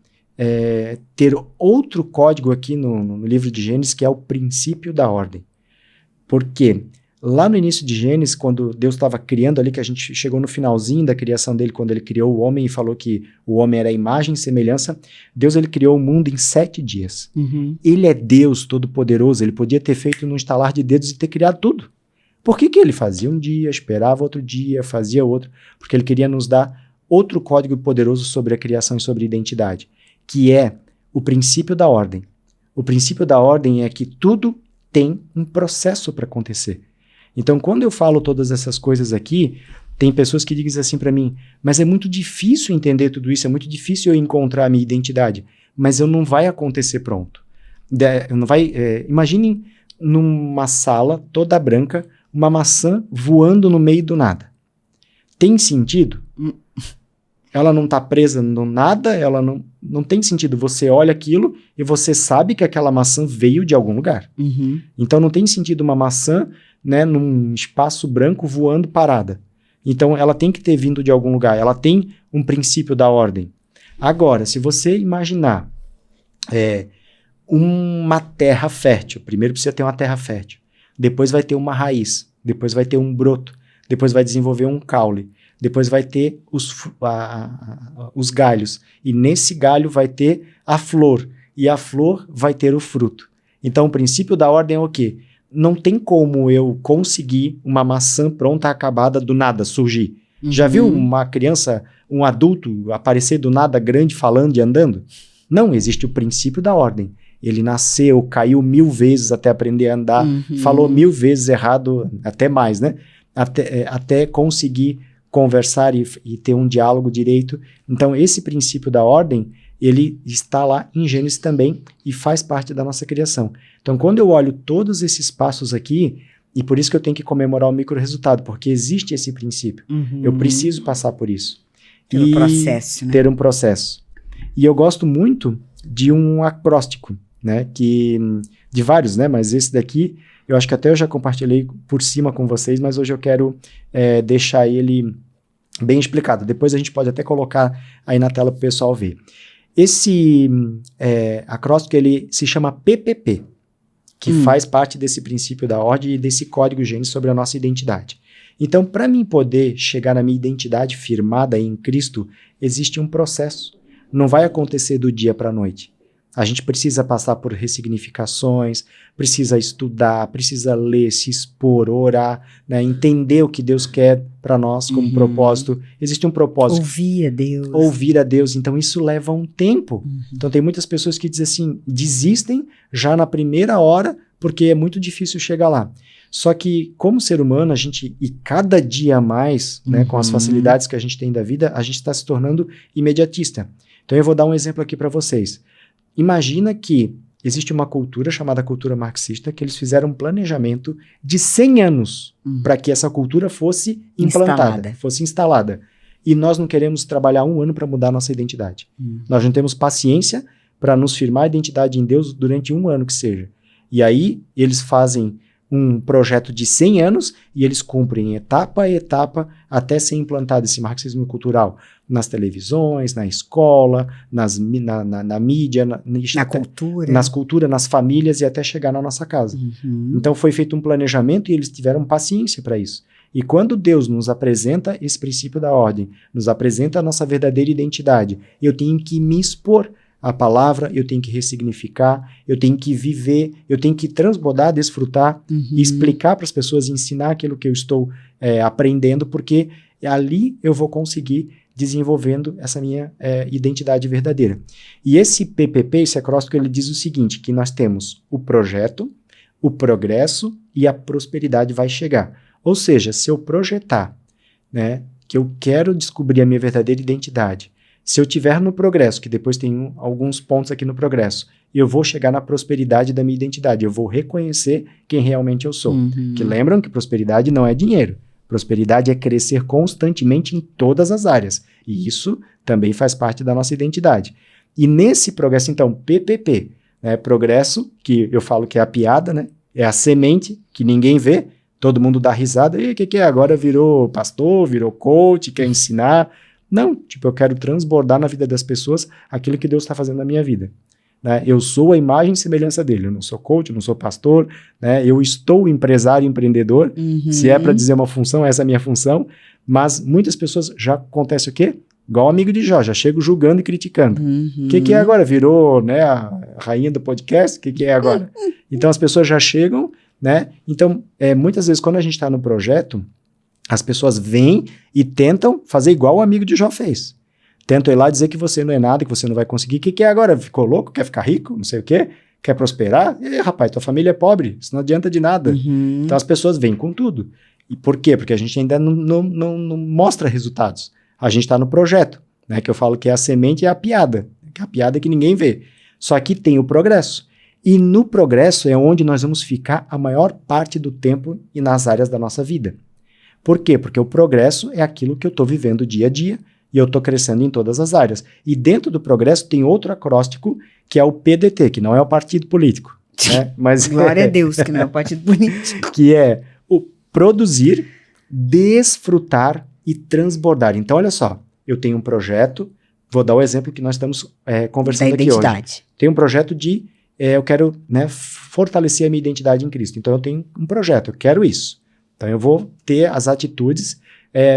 ter outro código aqui no livro de Gênesis, que é o princípio da ordem. Por quê? Lá no início de Gênesis, quando Deus estava criando ali, que a gente chegou no finalzinho da criação dele, quando ele criou o homem e falou que o homem era a imagem e semelhança, Deus ele criou o mundo em 7 dias. Ele é Deus Todo-Poderoso, ele podia ter feito num estalar de dedos e ter criado tudo. Por que ele fazia um dia, esperava outro dia, fazia outro? Porque ele queria nos dar outro código poderoso sobre a criação e sobre a identidade, que é o princípio da ordem. O princípio da ordem é que tudo tem um processo para acontecer. Então, quando eu falo todas essas coisas aqui, tem pessoas que dizem assim para mim, mas é muito difícil entender tudo isso, é muito difícil eu encontrar a minha identidade, mas não vai acontecer pronto. Imaginem numa sala toda branca, uma maçã voando no meio do nada. Tem sentido? ela não está presa no nada, ela não tem sentido. Você olha aquilo e você sabe que aquela maçã veio de algum lugar.
Uhum.
Então não tem sentido uma maçã, né, num espaço branco voando parada. Então ela tem que ter vindo de algum lugar, ela tem um princípio da ordem. Agora, se você imaginar uma terra fértil, primeiro precisa ter uma terra fértil, depois vai ter uma raiz, depois vai ter um broto, depois vai desenvolver um caule, depois vai ter os galhos, e nesse galho vai ter a flor, e a flor vai ter o fruto. Então o princípio da ordem é o quê? Não tem como eu conseguir uma maçã pronta, acabada, do nada, surgir.
Uhum.
Já viu uma criança, um adulto aparecer do nada, grande, falando e andando? Não, existe o princípio da ordem. Ele nasceu, caiu 1000 vezes até aprender a andar, falou 1000 vezes errado, até mais, né? Até conseguir conversar e ter um diálogo direito. Então, esse princípio da ordem, ele está lá em Gênesis também e faz parte da nossa criação. Então, quando eu olho todos esses passos aqui, e por isso que eu tenho que comemorar o micro-resultado, porque existe esse princípio. Eu preciso passar por isso.
Ter um processo, né?
Ter um processo. E eu gosto muito de um acróstico, né? De vários, né? Mas esse daqui, eu acho que até eu já compartilhei por cima com vocês, mas hoje eu quero deixar ele bem explicado. Depois a gente pode até colocar aí na tela para o pessoal ver. Esse acróstico, ele se chama PPP, que faz parte desse princípio da ordem e desse código Gênesis sobre a nossa identidade. Então, para mim poder chegar na minha identidade firmada em Cristo, existe um processo. Não vai acontecer do dia para a noite. A gente precisa passar por ressignificações, precisa estudar, precisa ler, se expor, orar, né, entender o que Deus quer para nós como propósito. Existe um propósito. Ouvir a Deus. Então, isso leva um tempo. Então, tem muitas pessoas que dizem assim, desistem já na primeira hora, porque é muito difícil chegar lá. Só que, como ser humano, e cada dia mais, né, com as facilidades que a gente tem da vida, a gente está se tornando imediatista. Então, eu vou dar um exemplo aqui para vocês. Imagina que existe uma cultura chamada cultura marxista, que eles fizeram um planejamento de 100 anos para que essa cultura fosse implantada, fosse instalada. E nós não queremos trabalhar 1 ano para mudar a nossa identidade. Nós não temos paciência para nos firmar a identidade em Deus durante 1 ano que seja. E aí eles fazem um projeto de 100 anos e eles cumprem etapa a etapa até ser implantado esse marxismo cultural nas televisões, na escola, na mídia, nas culturas, nas famílias e até chegar na nossa casa. Então foi feito um planejamento e eles tiveram paciência para isso. E quando Deus nos apresenta esse princípio da ordem, nos apresenta a nossa verdadeira identidade, eu tenho que me expor à palavra, eu tenho que ressignificar, eu tenho que viver, eu tenho que transbordar, desfrutar, explicar para as pessoas, ensinar aquilo que eu estou aprendendo, porque ali eu vou conseguir desenvolvendo essa minha identidade verdadeira. E esse PPP, esse acróstico, ele diz o seguinte, que nós temos o projeto, o progresso e a prosperidade vai chegar. Ou seja, se eu projetar, né, que eu quero descobrir a minha verdadeira identidade, se eu tiver no progresso, que depois tem alguns pontos aqui no progresso, eu vou chegar na prosperidade da minha identidade, eu vou reconhecer quem realmente eu sou. Que lembram que prosperidade não é dinheiro. Prosperidade é crescer constantemente em todas as áreas. E isso também faz parte da nossa identidade. E nesse progresso, então, PPP, né, progresso, que eu falo que é a piada, né, é a semente que ninguém vê, todo mundo dá risada, e o que é? Agora virou pastor, virou coach, quer ensinar. Não, eu quero transbordar na vida das pessoas aquilo que Deus está fazendo na minha vida. Né? Eu sou a imagem e semelhança dele, eu não sou coach, eu não sou pastor, né? Eu estou empresário, empreendedor, se é para dizer uma função, essa é a minha função, mas muitas pessoas já acontece o quê? Igual o amigo de Jó, já chego julgando e criticando. O que é agora? Virou, né, a rainha do podcast? O que é agora? Então as pessoas já chegam, né? Então muitas vezes quando a gente está no projeto, as pessoas vêm e tentam fazer igual o amigo de Jó fez. Tentam ir lá dizer que você não é nada, que você não vai conseguir. O que é agora? Ficou louco? Quer ficar rico? Não sei o quê? Quer prosperar? E, rapaz, tua família é pobre. Isso não adianta de nada. Então as pessoas vêm com tudo. E por quê? Porque a gente ainda não mostra resultados. A gente está no projeto, né? Que eu falo que é a semente e a piada. Que é a piada que ninguém vê. Só que tem o progresso. E no progresso é onde nós vamos ficar a maior parte do tempo e nas áreas da nossa vida. Por quê? Porque o progresso é aquilo que eu estou vivendo dia a dia, e eu estou crescendo em todas as áreas. E dentro do progresso tem outro acróstico, que é o PDT, que não é o partido político. Né? Mas
Glória a Deus, que não é o partido político.
Que é o produzir, desfrutar e transbordar. Então, olha só, eu tenho um projeto, vou dar o exemplo que nós estamos conversando aqui hoje. Tem um projeto de, eu quero, né, fortalecer a minha identidade em Cristo. Então, eu tenho um projeto, eu quero isso. Então, eu vou ter as atitudes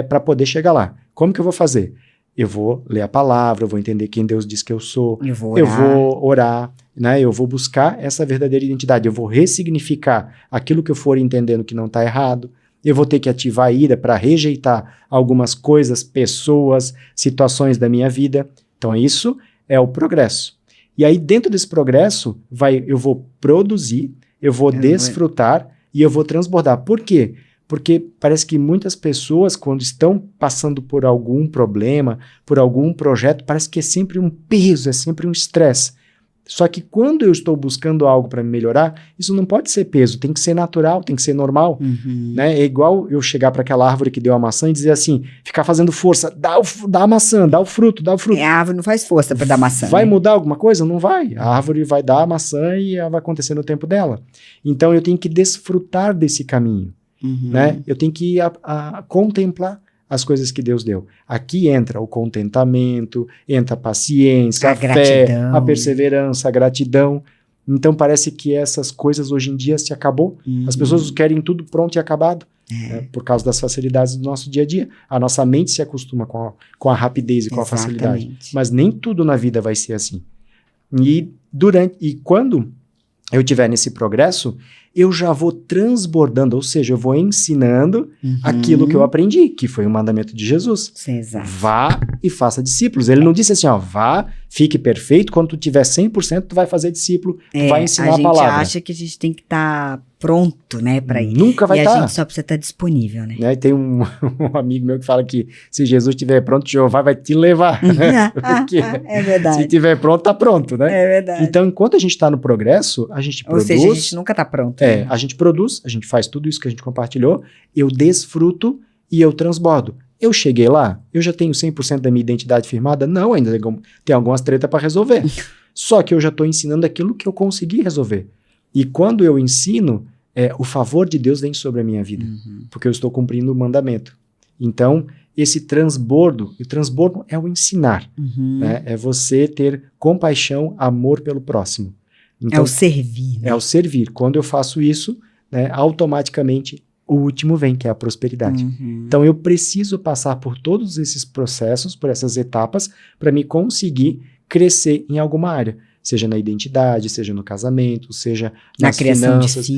para poder chegar lá. Como que eu vou fazer? Eu vou ler a palavra, eu vou entender quem Deus diz que eu sou, eu vou orar, né? Eu vou buscar essa verdadeira identidade, eu vou ressignificar aquilo que eu for entendendo que não está errado, eu vou ter que ativar a ira para rejeitar algumas coisas, pessoas, situações da minha vida. Então isso é o progresso. E aí dentro desse progresso, eu vou produzir, eu vou desfrutar e eu vou transbordar. Por quê? Porque parece que muitas pessoas, quando estão passando por algum problema, por algum projeto, parece que é sempre um peso, é sempre um estresse. Só que quando eu estou buscando algo para me melhorar, isso não pode ser peso, tem que ser natural, tem que ser normal. Né? É igual eu chegar para aquela árvore que deu a maçã e dizer assim, ficar fazendo força, dá a maçã, dá o fruto.
A árvore não faz força para dar maçã.
Vai mudar alguma coisa? Não vai. A árvore vai dar a maçã e ela vai acontecer no tempo dela. Então eu tenho que desfrutar desse caminho. Né? Eu tenho que contemplar as coisas que Deus deu. Aqui entra o contentamento, entra a paciência, a fé, gratidão, a perseverança, a gratidão. Então parece que essas coisas hoje em dia se acabou. As pessoas querem tudo pronto e acabado, né? Por causa das facilidades do nosso dia a dia. A nossa mente se acostuma com a rapidez e com a facilidade. Mas nem tudo na vida vai ser assim. E quando eu estiver nesse progresso, eu já vou transbordando, ou seja, eu vou ensinando aquilo que eu aprendi, que foi o mandamento de Jesus.
Exato.
Vá e faça discípulos. Ele não disse assim, vá, fique perfeito, quando tu tiver 100%, tu vai fazer discípulo, tu vai ensinar a palavra.
A gente acha que a gente tem que estar pronto, né, para ir.
Nunca vai estar.
E a gente só precisa estar disponível, né?
E tem um amigo meu que fala que se Jesus estiver pronto, Jeová vai te levar. Porque
é verdade.
Se estiver pronto, tá pronto, né?
É verdade.
Então, enquanto a gente está no progresso, a gente produz.
Ou seja, a gente nunca tá pronto. Né?
A gente produz, a gente faz tudo isso que a gente compartilhou, eu desfruto e eu transbordo. Eu cheguei lá, eu já tenho 100% da minha identidade firmada? Não, ainda tem algumas tretas para resolver. Só que eu já estou ensinando aquilo que eu consegui resolver. E quando eu ensino, o favor de Deus vem sobre a minha vida, porque eu estou cumprindo o mandamento. Então, esse transbordo, o transbordo é o ensinar, né? É você ter compaixão, amor pelo próximo. Então,
é o servir. Né?
É o servir. Quando eu faço isso, né, automaticamente o último vem, que é a prosperidade. Então eu preciso passar por todos esses processos, por essas etapas, para me conseguir crescer em alguma área. Seja na identidade, seja no casamento, seja nas finanças,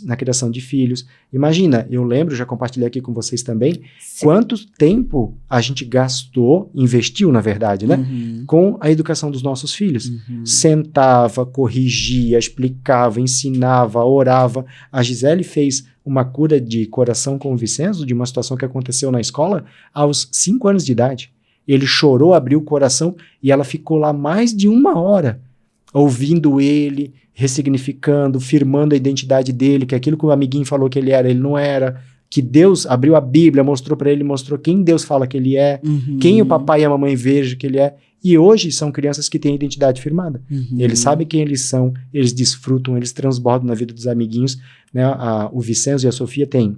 na criação de filhos. Imagina, eu lembro, já compartilhei aqui com vocês também, quanto tempo a gente gastou, investiu na verdade, né? Com a educação dos nossos filhos. Sentava, corrigia, explicava, ensinava, orava. A Gisele fez uma cura de coração com o Vicenzo, de uma situação que aconteceu na escola, aos 5 anos de idade. Ele chorou, abriu o coração e ela ficou lá mais de 1 hora, ouvindo ele, ressignificando, firmando a identidade dele, que aquilo que o amiguinho falou que ele era, ele não era, que Deus abriu a Bíblia, mostrou para ele, mostrou quem Deus fala que ele é, quem o papai e a mamãe vejam que ele é. E hoje são crianças que têm identidade firmada. Eles sabem quem eles são, eles desfrutam, eles transbordam na vida dos amiguinhos. Né? O Vicenzo e a Sofia têm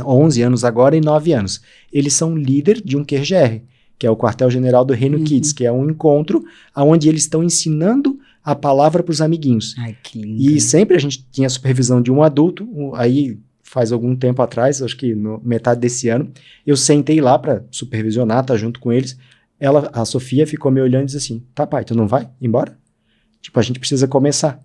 11 anos agora e 9 anos. Eles são líder de um QGR, que é o Quartel-General do Reino Kids, que é um encontro onde eles estão ensinando a palavra para os amiguinhos.
Ai, que lindo.
E sempre a gente tinha a supervisão de um adulto, aí faz algum tempo atrás, acho que no metade desse ano, eu sentei lá para supervisionar, tá junto com eles. A Sofia ficou me olhando e disse assim, tá pai, tu não vai embora? Tipo, a gente precisa começar.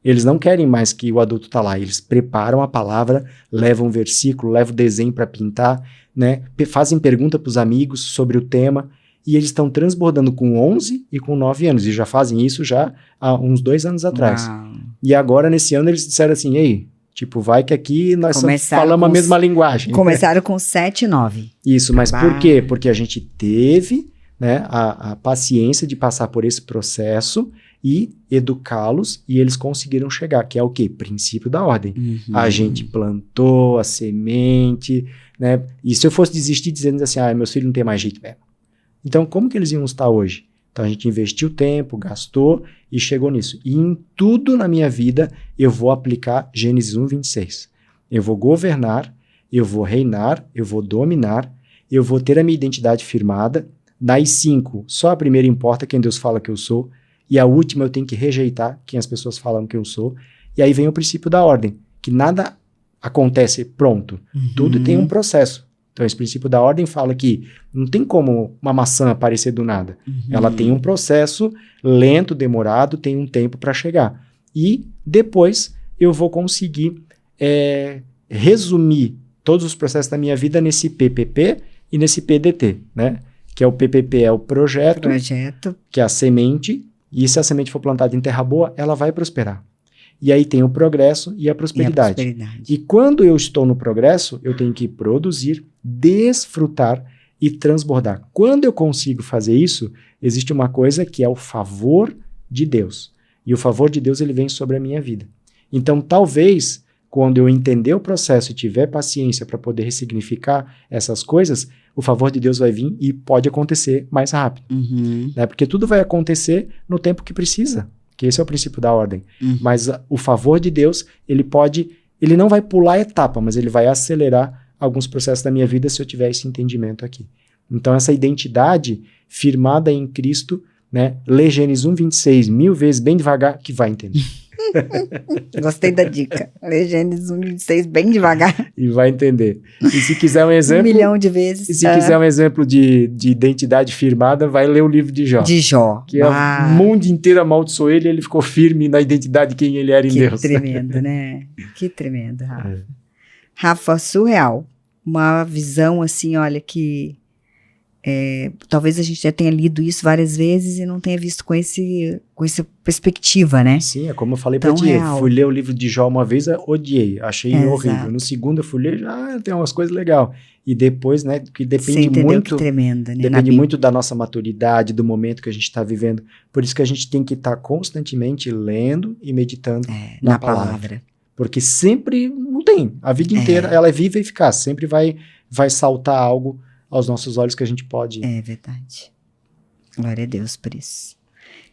Eles não querem mais que o adulto tá lá, eles preparam a palavra, levam um versículo, levam o desenho para pintar, né? Fazem pergunta para os amigos sobre o tema, e eles estão transbordando com 11 e com 9 anos, e já fazem isso já há uns 2 anos atrás.
Uau.
E agora, nesse ano, eles disseram assim, ei, tipo, vai que aqui nós falamos a mesma linguagem.
Começaram com 7 e 9.
Isso, mas por quê? Porque a gente teve, né, a paciência de passar por esse processo e educá-los, e eles conseguiram chegar, que é o quê? Princípio da ordem. A gente plantou a semente, né? E se eu fosse desistir dizendo assim, meus filhos não tem mais jeito mesmo. Então, como que eles iam estar hoje? Então, a gente investiu tempo, gastou e chegou nisso. E em tudo na minha vida, eu vou aplicar Gênesis 1:26. Eu vou governar, eu vou reinar, eu vou dominar, eu vou ter a minha identidade firmada. Das 5, só a primeira importa, quem Deus fala que eu sou. E a última eu tenho que rejeitar quem as pessoas falam que eu sou. E aí vem o princípio da ordem, que nada acontece pronto. Tudo tem um processo. Então, esse princípio da ordem fala que não tem como uma maçã aparecer do nada. Ela tem um processo lento, demorado, tem um tempo para chegar. E depois eu vou conseguir resumir todos os processos da minha vida nesse PPP e nesse PDT, né? Que é o PPP, é o projeto, que é a semente, e se a semente for plantada em terra boa, ela vai prosperar. E aí tem o progresso e a prosperidade. E quando eu estou no progresso, eu tenho que produzir, desfrutar e transbordar. Quando eu consigo fazer isso, existe uma coisa que é o favor de Deus. E o favor de Deus, ele vem sobre a minha vida. Então, talvez, quando eu entender o processo e tiver paciência para poder ressignificar essas coisas, o favor de Deus vai vir e pode acontecer mais rápido. Né? Porque tudo vai acontecer no tempo que precisa. Que esse é o princípio da ordem. Mas o favor de Deus, ele não vai pular a etapa, mas ele vai acelerar alguns processos da minha vida se eu tiver esse entendimento aqui. Então, essa identidade firmada em Cristo, né? Lê Gênesis 1:26 1000 vezes, bem devagar, que vai entender.
Gostei da dica. Lê Gênesis 1:26 bem devagar.
E vai entender. E se quiser um exemplo...
1 milhão de vezes.
E se quiser um exemplo de identidade firmada, vai ler o livro de Jó.
De Jó.
Que o mundo inteiro amaldiçoou ele e ele ficou firme na identidade de quem ele era em Deus.
Que tremendo, né? Que tremendo, Rafa. Rafa, surreal. Uma visão assim, olha, que talvez a gente já tenha lido isso várias vezes e não tenha visto com essa perspectiva, né?
Sim, é como eu falei pra ti. Fui ler o livro de Jó uma vez, odiei, achei horrível. No segundo eu fui ler, tem umas coisas legais. E depois, né, que depende muito...
Que tremendo, né?
Depende muito da nossa maturidade, do momento que a gente está vivendo. Por isso que a gente tem que estar constantemente lendo e meditando na palavra. Porque sempre, não tem, a vida inteira, ela é viva e eficaz. Sempre vai saltar algo aos nossos olhos que a gente pode...
É verdade. Glória a Deus por isso.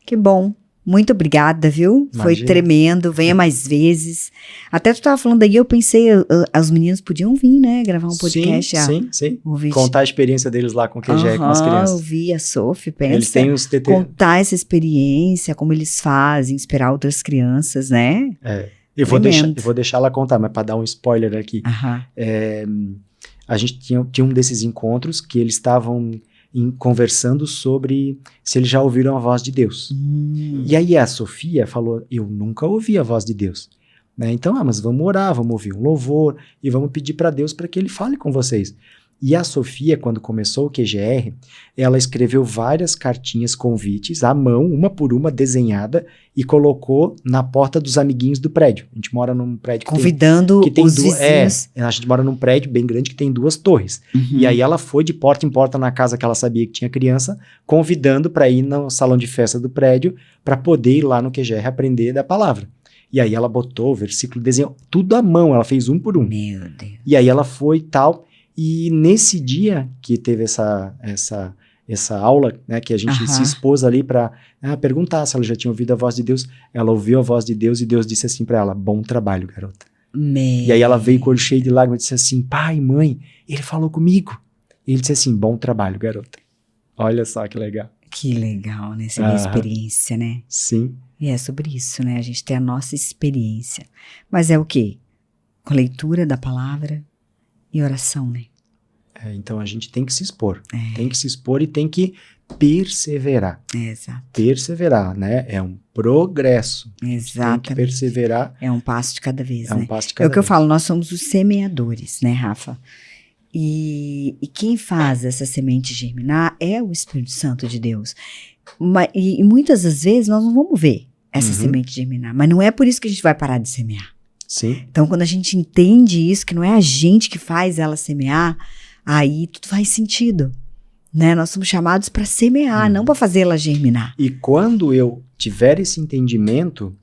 Que bom. Muito obrigada, viu? Imagina. Foi tremendo. Venha mais vezes. Até tu estava falando aí, eu pensei, os meninos podiam vir, né? Gravar um podcast.
Sim. Contar a experiência deles lá com o QG, com as crianças.
Ouvir a Sophie, pensa.
Eles têm os TT.
Contar essa experiência, como eles fazem, inspirar outras crianças, né?
Eu vou deixar ela contar, mas para dar um spoiler aqui. A gente tinha um desses encontros que eles estavam conversando sobre se eles já ouviram a voz de Deus. E aí a Sofia falou, eu nunca ouvi a voz de Deus. Né? Então, mas vamos orar, vamos ouvir um louvor e vamos pedir para Deus para que Ele fale com vocês. E a Sofia, quando começou o QGR, ela escreveu várias cartinhas, convites, à mão, uma por uma, desenhada, e colocou na porta dos amiguinhos do prédio. A gente mora num prédio
convidando
que tem
os vizinhos.
A gente mora num prédio bem grande que tem 2 torres. E aí ela foi de porta em porta na casa que ela sabia que tinha criança, convidando para ir no salão de festa do prédio, para poder ir lá no QGR aprender da palavra. E aí ela botou o versículo, desenhou tudo à mão, ela fez um por um.
Meu Deus.
E aí ela foi e tal... E nesse dia que teve essa aula, né, que a gente se expôs ali para perguntar se ela já tinha ouvido a voz de Deus, ela ouviu a voz de Deus e Deus disse assim para ela, bom trabalho, garota. E aí ela veio com o olho cheio de lágrimas e disse assim, pai, mãe, ele falou comigo. E ele disse assim, bom trabalho, garota. Olha só que legal.
Que legal, né? Essa experiência, né?
Sim.
E é sobre isso, né? A gente tem a nossa experiência. Mas é o quê? Com a leitura da palavra e oração, né?
Então a gente tem que se expor. Tem que se expor e tem que perseverar.
Exato.
Perseverar, né? É um progresso.
Exatamente.
Tem que perseverar.
É um passo de cada vez, né?
É um passo de cada vez.
É o que eu falo, nós somos os semeadores, né, Rafa? E quem faz essa semente germinar é o Espírito Santo de Deus. E muitas das vezes nós não vamos ver essa semente germinar, mas não é por isso que a gente vai parar de semear.
Sim.
Então, quando a gente entende isso, que não é a gente que faz ela semear, aí tudo faz sentido, né? Nós somos chamados para semear, não para fazer ela germinar.
E quando eu tiver esse entendimento,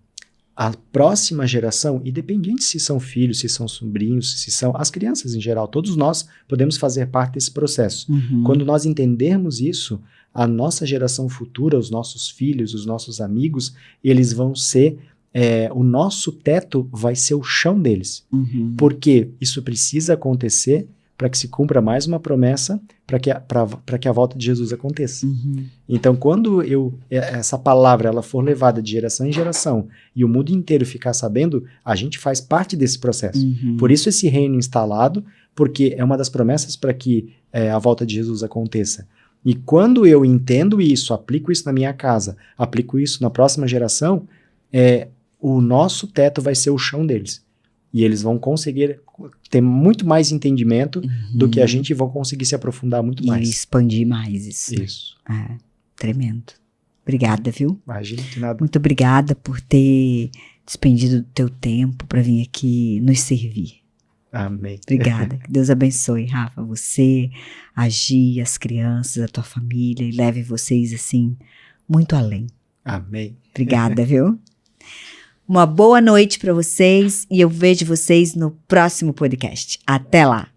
a próxima geração, independente se são filhos, se são sobrinhos, se são as crianças em geral, todos nós podemos fazer parte desse processo. Quando nós entendermos isso, a nossa geração futura, os nossos filhos, os nossos amigos, eles vão ser, o nosso teto vai ser o chão deles. Porque isso precisa acontecer para que se cumpra mais uma promessa, para que a volta de Jesus aconteça. Então, quando essa palavra ela for levada de geração em geração e o mundo inteiro ficar sabendo, a gente faz parte desse processo. Por isso esse reino instalado, porque é uma das promessas para que a volta de Jesus aconteça. E quando eu entendo isso, aplico isso na minha casa, aplico isso na próxima geração, o nosso teto vai ser o chão deles. E eles vão conseguir ter muito mais entendimento do que a gente, vão conseguir se aprofundar muito mais.
E expandir mais isso.
Isso.
Tremendo. Obrigada, viu?
Imagina, de nada.
Muito obrigada por ter despendido do teu tempo para vir aqui nos servir.
Amém.
Obrigada. Que Deus abençoe, Rafa, você, a Gi, as crianças, a tua família, e leve vocês, assim, muito além.
Amém.
Obrigada, viu? Uma boa noite para vocês e eu vejo vocês no próximo podcast. Até lá!